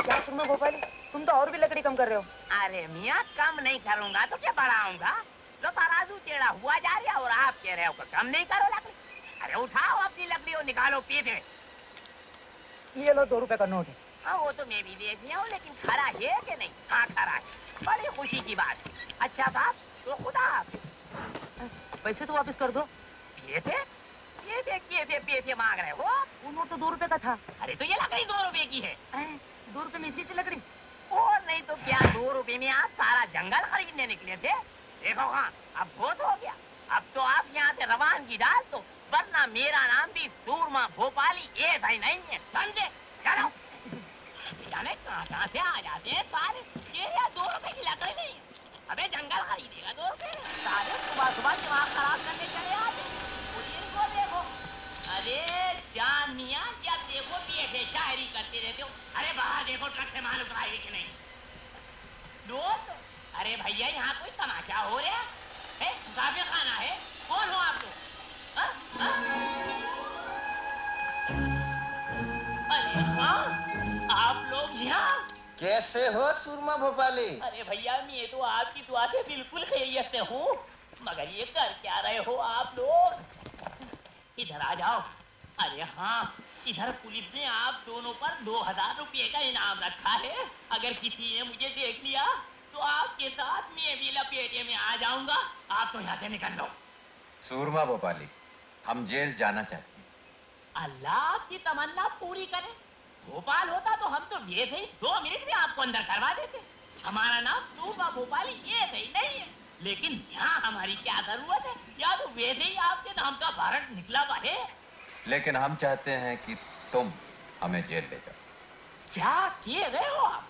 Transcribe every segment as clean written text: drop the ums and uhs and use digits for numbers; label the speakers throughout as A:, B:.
A: क्या सुरमा भोपाली, तुम तो और भी लकड़ी कम कर रहे हो।
B: अरे मियाँ कम नहीं करूंगा तो क्या बढ़ाऊंगा? लो तराजू टेढ़ा हुआ जा रहा और आप कह रहे हो कि कम नहीं करो लकड़ी। अरे उठाओ अपनी लकड़ी और निकालो पीछे।
A: ये लो 2 रुपए का नोट है।
B: हाँ वो तो मैं भी देख लिया हूँ, लेकिन खरा है कि नहीं? हाँ खरा है, बड़ी खुशी की बात। अच्छा साहब तो खुदा हाफिज।
A: पैसे तो वापस कर दो।
B: पैसे मांग रहे हो?
A: वो नोट तो 2 रुपए का था।
B: अरे तो ये लकड़ी 2 रुपए की है।
A: 2 रुपए में इतनी सी लकड़ी?
B: और नहीं तो क्या, 2 रुपए में आप सारा जंगल खरीदने निकले थे? देखो खान अब बहुत हो गया, अब तो आप यहाँ से रवानगी डाल दो, वरना मेरा नाम भी सूरमा भोपाली ऐसा ही नहीं है, समझे? चलो। जाने कहाँ से आ जाते हैं सारे, ये 2 रुपए की लकड़ी नहीं, अबे जंगल खरीदेगा 2 रुपए। सारे सुबह सुबह दिमाग खराब करने चले आते। इनको देखो, अरे जान मियाँ जब देखो ऐसे शायरी करते रहते हो। अरे बाहर देखो ट्रक से माल उतरा है कि नहीं? दोस्त, अरे भैया यहाँ कोई तमाशा हो रहा है? मुसाफिर खाना है? कौन हो आप लोग? अरे हाँ, आप लोग यहाँ
C: कैसे हो सूरमा भोपाली?
B: अरे भैया मैं तो आपकी दुआ से बिल्कुल खैरियत से हूँ, मगर ये कर क्या रहे हो आप लोग? इधर आ जाओ। अरे हाँ, इधर पुलिस ने आप दोनों पर 2000 रुपये का इनाम रखा है। अगर किसी ने मुझे देख लिया तो आपके साथ मैं भी लपेटे में आ जाऊंगा। आप तो यहाँ से निकल लो।
D: सूरमा भोपाली, हम जेल जाना चाहते हैं।
B: अल्लाह की तमन्ना पूरी करे। भोपाल होता तो हम तो वैसे ही 2 मिनट में आपको अंदर करवा देते। हमारा नाम सूरमा भोपाली ये सही नहीं है, लेकिन यहाँ हमारी क्या जरूरत है? या तो वैसे ही आपके नाम का भारत निकला हुआ है।
D: लेकिन हम चाहते हैं कि तुम हमें जेल ले जाओ।
B: क्या किए रहे हो आप?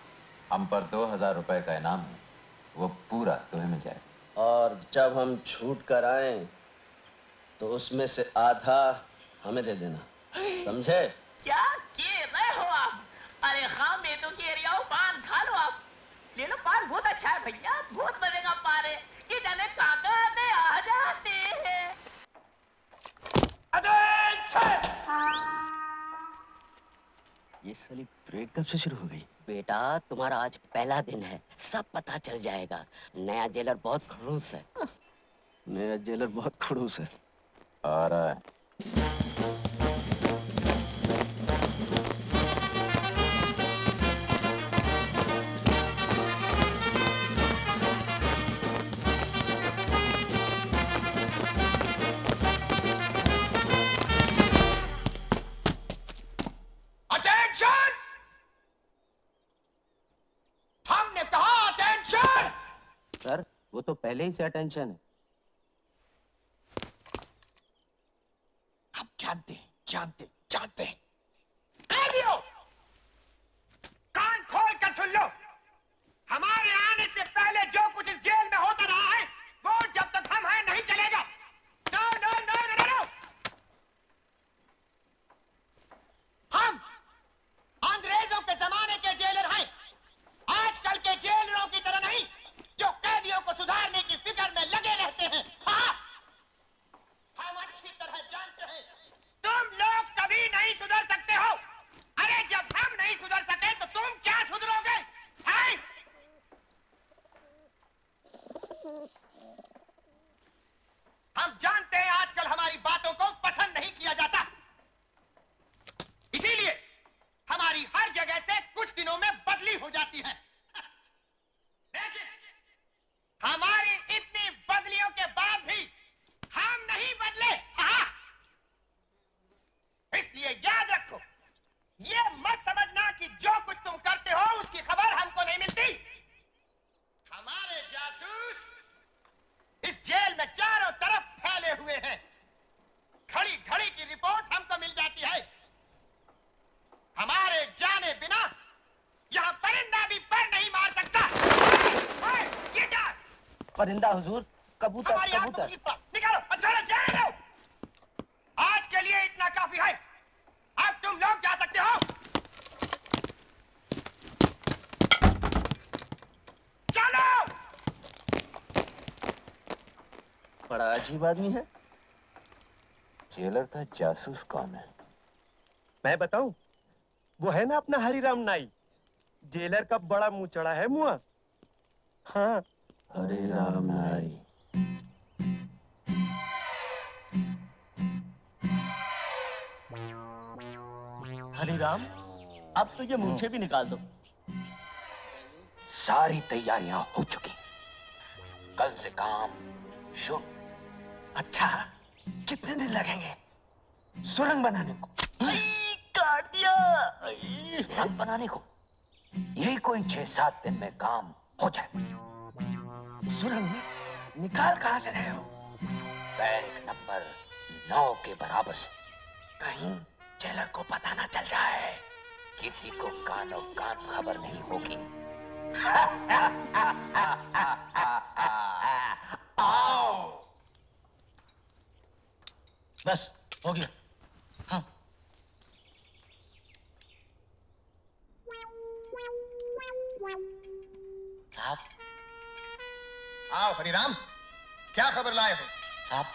D: हम पर 2000 रुपए का इनाम है, वो पूरा तुम्हें मिल जाए।
C: और जब हम छूट कर आए तो उसमें से आधा हमें दे देना, समझे?
B: क्या किए रहे हो आप? अरे हाँ मैं तो कह रही हूँ पान खा लो आप। ले लो पान, बहुत अच्छा है भैया, बहुत मजे का पान है। ये जाने काका आ जाते हैं।
C: ये साली परेड कब से शुरू हो गई? बेटा तुम्हारा आज पहला दिन है, सब पता चल जाएगा। नया जेलर बहुत खड़ूस है। नया जेलर बहुत खड़ूस है।
D: आ रहा है।
C: सर वो तो पहले ही से अटेंशन है।
B: हम जानते हैं। कैदियों, कान खोल कर सुन लो। हमारे आने से पहले जो कुछ इस जेल में होता रहा है, वो जब तक हम हैं नहीं चलेगा। No no no no no. हम अंग्रेजों के जमाने के जेलर हैं, आजकल के जेलरों की तरह नहीं, जो कैदियों को सुधारने की फिक्र में लगे रहते हैं। हाँ, हम अच्छी तरह जानते हैं तुम लोग कभी नहीं सुधर सकते हो। अरे जब हम नहीं सुधर सके तो तुम क्या सुधरोगे? हैं? हम जानते हैं आजकल हमारी बातों को पसंद नहीं किया जाता, इसीलिए हमारी हर जगह से कुछ दिनों में बदली हो जाती है। लेकिन हमारी इतनी बदलियों के बाद भी हम नहीं बदले। हाँ। इसलिए याद रखो, ये मत समझना कि जो कुछ तुम करते हो उसकी खबर हमको नहीं मिलती। हमारे जासूस इस जेल में चारों तरफ फैले हुए हैं। घड़ी घड़ी की रिपोर्ट हमको मिल जाती है। हमारे जाने बिना यहाँ परिंदा भी पर नहीं मार सकता। ये क्या?
C: परिंदा हुजूर, कबूतर कबूतर।
B: निकालो, अच्छा जाने दो। आज के लिए इतना काफी है, अब तुम लोग जा सकते हो। चलो।
C: बड़ा अजीब आदमी है।
D: जेलर का जासूस कौन है?
E: मैं बताऊं, वो है ना अपना हरिराम नाई, जेलर का बड़ा मुंह चढ़ा है मुआ। हाँ।
C: हरे राम नाई।
F: हरी राम, अब तो ये मूछें भी निकाल दो।
D: सारी तैयारियां हो चुकी, कल से काम शुरू। अच्छा, कितने दिन लगेंगे सुरंग बनाने को?
F: काट दिया।
D: सुरंग बनाने को यही कोई 6-7 दिन में काम हो जाए। सुरंग निकाल कहां से रहे हो? बैंक नंबर 9 के बराबर से। कहीं जेलर को पता ना चल जाए। किसी को कानो कान खबर नहीं होगी। आओ।
F: बस हो गया। हाँ। साहब।
E: आओ हरिराम, क्या खबर लाए हो?
F: साहब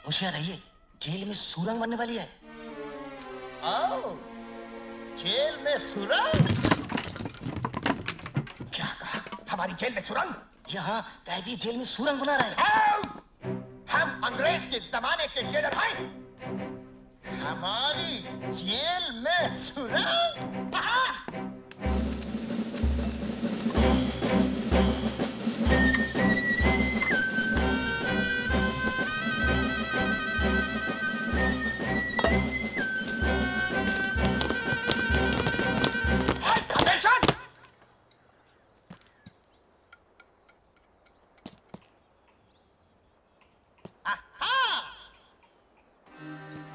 F: होशियार रहिए, जेल में सुरंग बनने वाली है।
E: आओ, जेल में सुरंग? क्या कहा? हमारी जेल में सुरंग?
F: यहाँ कैदी जेल में सुरंग बना रहे हैं।
E: हम अंग्रेज के जमाने के जेलर हैं। हमारी जेल में सुरंग?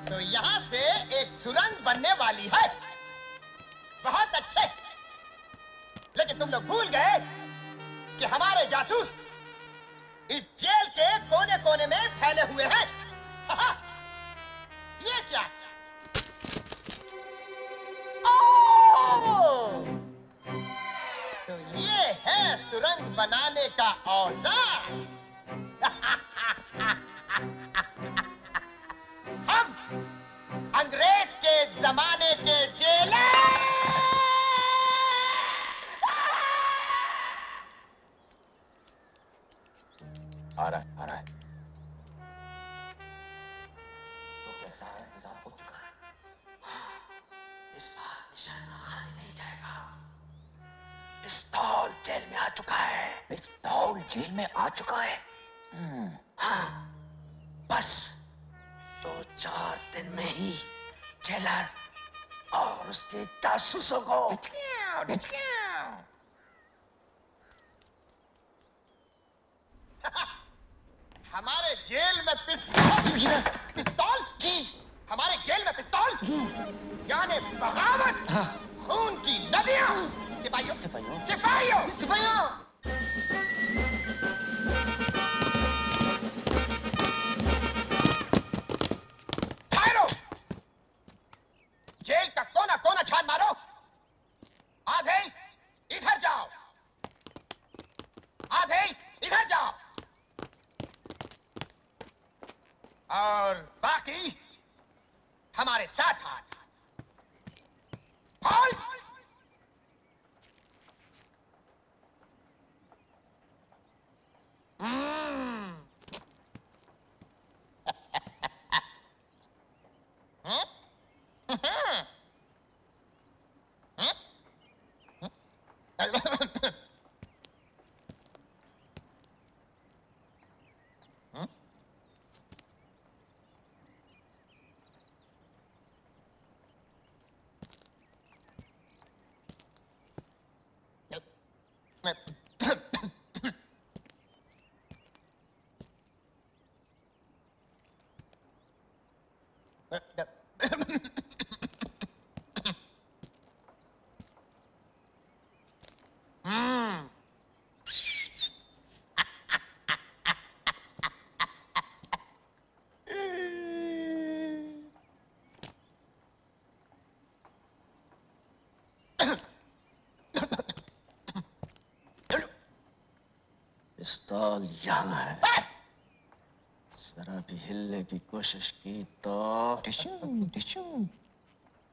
E: तो यहाँ से एक सुरंग बनने वाली है। बहुत अच्छे। लेकिन तुम लोग भूल गए कि हमारे जासूस इस जेल के कोने कोने में फैले हुए हैं। ये क्या? ओह! तो ये है सुरंग बनाने का औजार। हम अंग्रेज के जमाने के जेलर।
D: आ रहा है। तो कैसा है? इंतजाम हो चुका है।
C: इस बार निशाना खाली नहीं जाएगा। पिस्तौल जेल में आ चुका है।
D: पिस्तौल जेल में आ चुका है।
C: हाँ, बस 2-4 दिन में ही जेलर और उसके जासूसों को
E: हमारे जेल में पिस्तौल? पिस्तौल? जी, हमारे जेल में पिस्तौल? यानी बगावत, खून की नदियां। सिपाहियों, सिपाहियों, सिपाहियों, सिपाहियों। ठहरो। जेल का कोना कोना छान मारो। आधे इधर जाओ, आधे इधर जाओ, और बाकी हमारे साथ हाथ। बोल।
C: पिस्तौल यहाँ है। जरा भी हिलने की कोशिश की तो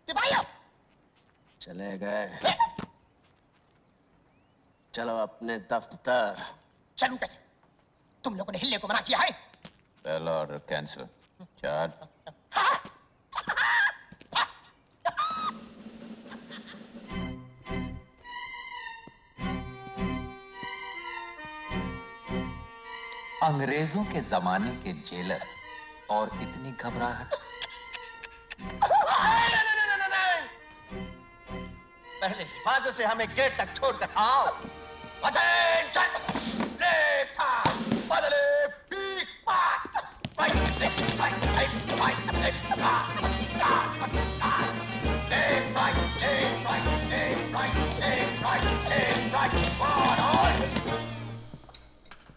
E: सिपाहियों,
C: चले गए। चलो अपने दफ्तर।
E: चलूं कैसे? तुम लोगों ने हिलने को मना किया है।
D: पहला ऑर्डर कैंसिल। चार। अंग्रेजों के जमाने के जेलर और इतनी घबराहट।
E: पहले हिफाजत से हमें गेट तक छोड़कर आओ। अटेंशन! लेफ्ट हैंड, बदले पीक पाक। Right, left, right, left, right, left, left, right, left, right, left, right, left, right, left, right, on.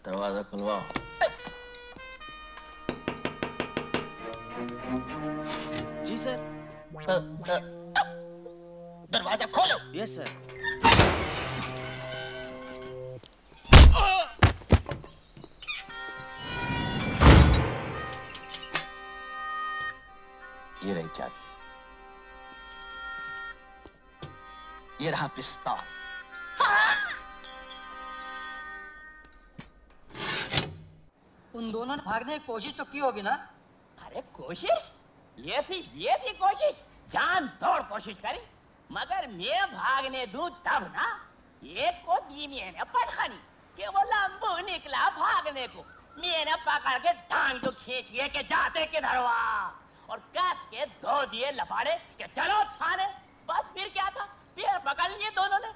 C: दरवाजा खुलवाओ।
G: जी सर।
E: दरवाजा खोलो।
G: Yes sir.
D: ये रही चाबी।
C: ये रहा पिस्तौल।
A: उन दोनों ने भागने की कोशिश तो की होगी ना?
B: अरे कोशिश? ये थी कोशिश। जान तोड़ कोशिश करी, मगर मैं भागने दूं तब ना। एक को दी मैंने पटखनी कि वो लंबू निकला भागने को। मैंने पकड़ के टांग तो खींच लिए कि जाते किधर हुआ, और कस के धो दिए लपाड़े कि चलो थाने। बस फिर क्या था, पैर पकड़ लिए दोनों ने।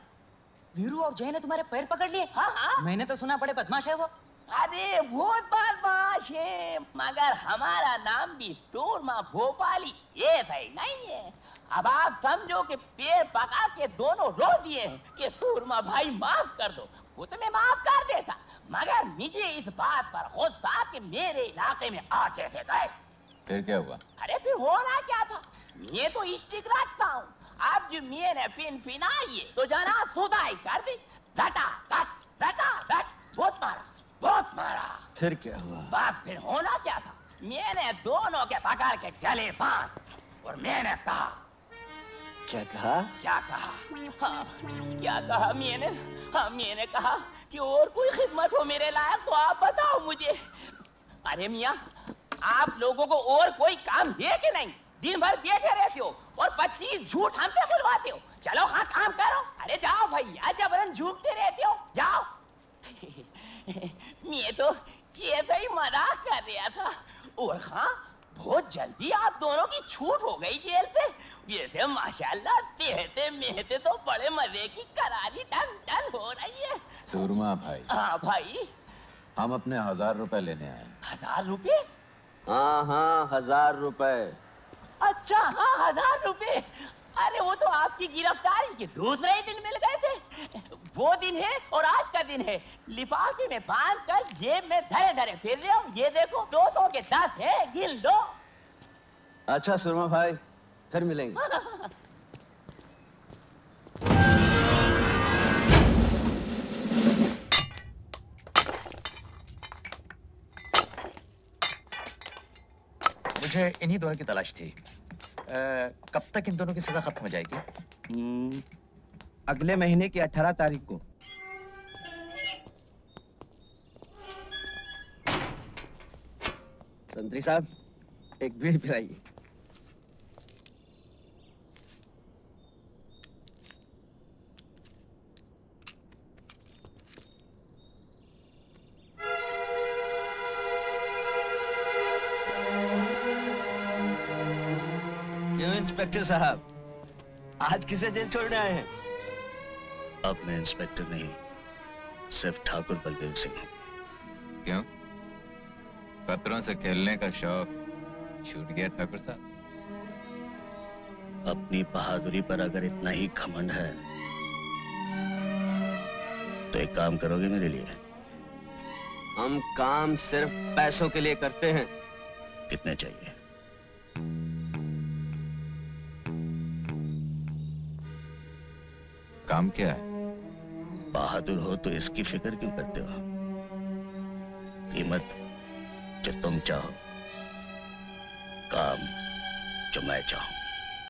A: वीरू और जय ने तुम्हारे पैर पकड़ लिए?
B: हाँ हाँ।
A: मैंने तो सुना बड़े बदमाश है वो।
B: अरे बहुत बदमाश है, मगर हमारा नाम भी सूरमा भोपाली ये सही नहीं है। अब आप समझो कि पैर पका के दोनों रो दिए हैं कि सूरमा भाई माफ कर दो। वो तो मैं माफ कर देता, मगर मुझे इस बात पर गुस्सा कि मेरे इलाके में आ कैसे गए।
D: फिर क्या हुआ?
B: अरे फिर होना क्या था, मैं तो स्टिक रखता हूँ। अब जो मैंने पिन फिनाई तो जना सुधाई कर दी। धटा धट बहुत मारा।
C: फिर क्या हुआ?
B: बस फिर होना क्या था, मैंने दोनों के पकड़ के गले बांध और मैंने कहा।
C: क्या कहा?
B: हाँ, क्या कहा मैंने कहा कि और कोई खिदमत हो मेरे लायक तो आप बताओ मुझे। अरे मियाँ, आप लोगों को और कोई काम है कि नहीं? दिन भर बैठे रहते हो और 25 झूठ हमसे बुलवाते हो। चलो हाँ काम करो। अरे जाओ भैया, जबरन झूठते रहते हो, जाओ। मैं तो ये तो ही मजाक कर रहा था। और हाँ, बहुत जल्दी आप दोनों की छूट हो गई जेल से। ये थे माशाल्लाह, तेहते मेहते तो बड़े मजे की करारी टन हो रही है।
D: सूरमा भाई।
B: हाँ भाई।
D: हम अपने 1000 रुपए लेने आए।
B: 1000 रुपए?
C: हाँ 1000 रुपए।
B: अच्छा हाँ 1000 रुपए। अरे वो तो आपकी गिरफ्तारी के दूसरे ही दिन मिल गए थे। वो दिन है और आज का दिन है। लिफाफे में बांध कर जेब में धरे धरे फिर रहे हो। ये देखो 200 के 10 है, गिन लो।
C: अच्छा सुरमा भाई, फिर मिलेंगे।
H: मुझे इन्हीं दोनों की तलाश थी। कब तक इन दोनों की सजा खत्म हो जाएगी?
G: अगले महीने की 18 तारीख को।
C: संतरी साहब, एक बीड़ी पिलाइए। इंस्पेक्टर साहब, आज किसे जेल छोड़ने आए हैं?
I: अब मैं इंस्पेक्टर नहीं, सिर्फ ठाकुर बलदेव सिंह हूँ।
D: क्यों? खतरों से खेलने का शौक छूट गया ठाकुर साहब?
I: अपनी बहादुरी पर अगर इतना ही घमंड है तो एक काम करोगे मेरे लिए?
C: हम काम सिर्फ पैसों के लिए करते हैं।
I: कितने चाहिए?
D: काम क्या है?
I: बहादुर हो तो इसकी फिक्र क्यों करते हो? कीमत जो तुम चाहो, काम जो मैं चाहूं।